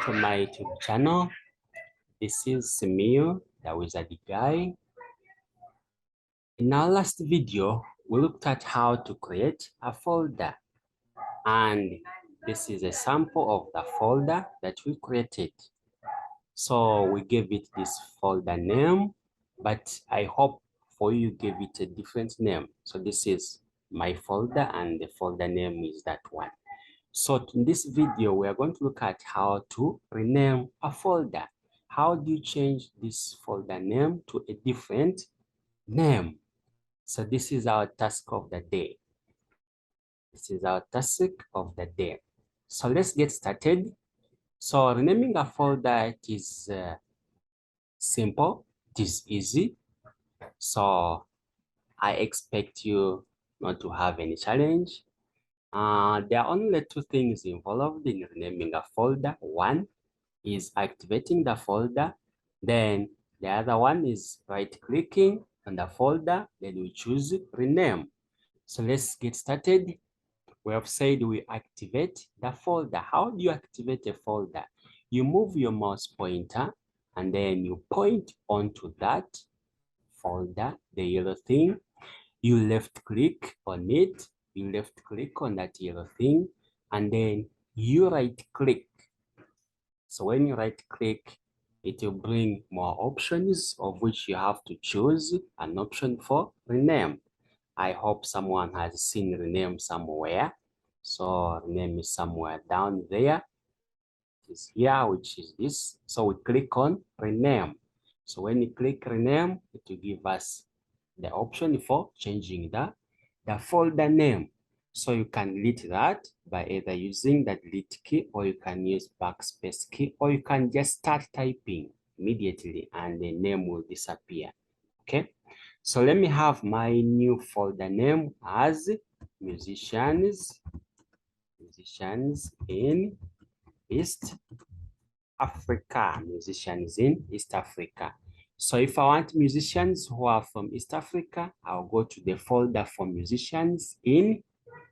to my YouTube channel. This is Samir, the Wizard Guy. In our last video, we looked at how to create a folder, and this is a sample of the folder that we created. So we gave it this folder name, but I hope for you gave it a different name. So this is my folder and the folder name is that one. So in this video, we are going to look at how to rename a folder. How do you change this folder name to a different name? So this is our task of the day. This is our task of the day. So let's get started. So renaming a folder, it is simple, it is easy. So I expect you not to have any challenge. There are only two things involved in renaming a folder. One is activating the folder. Then the other one is right-clicking on the folder. Then we choose rename. So let's get started. We have said we activate the folder. How do you activate a folder? You move your mouse pointer and then you point onto that folder, the yellow thing. You left click on it. You left click on that yellow thing and then you right click. So when you right click, it will bring more options of which you have to choose an option for rename. I hope someone has seen rename somewhere. So rename is somewhere down there. It is here, which is this. So we click on rename. So when you click rename, it will give us the option for changing the folder name. So you can delete that by either using the delete key, or you can use backspace key, or you can just start typing immediately and the name will disappear. Okay, so let me have my new folder name as musicians in East Africa. Musicians in East Africa. So if I want musicians who are from East Africa, I'll go to the folder for musicians in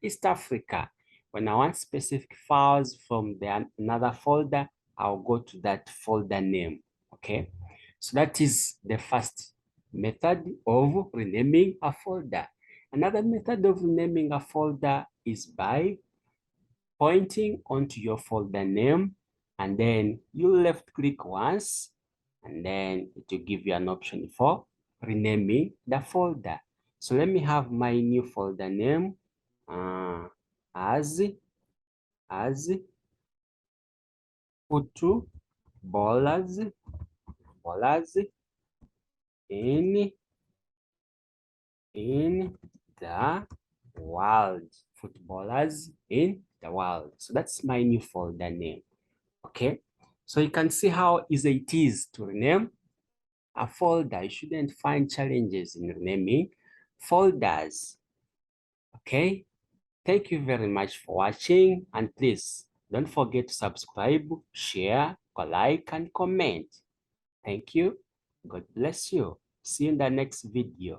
East Africa. When I want specific files from another folder, I'll go to that folder name. Okay, so that is the first method of renaming a folder. Another method of renaming a folder is by pointing onto your folder name and then you left click once and then it will give you an option for renaming the folder. So let me have my new folder name as footballers in the world. Footballers in the world. So that's my new folder name. Okay, so you can see how easy it is to rename a folder. You shouldn't find challenges in renaming folders. Okay, thank you very much for watching, and please don't forget to subscribe, share, like, and comment. Thank you. God bless you. See you in the next video.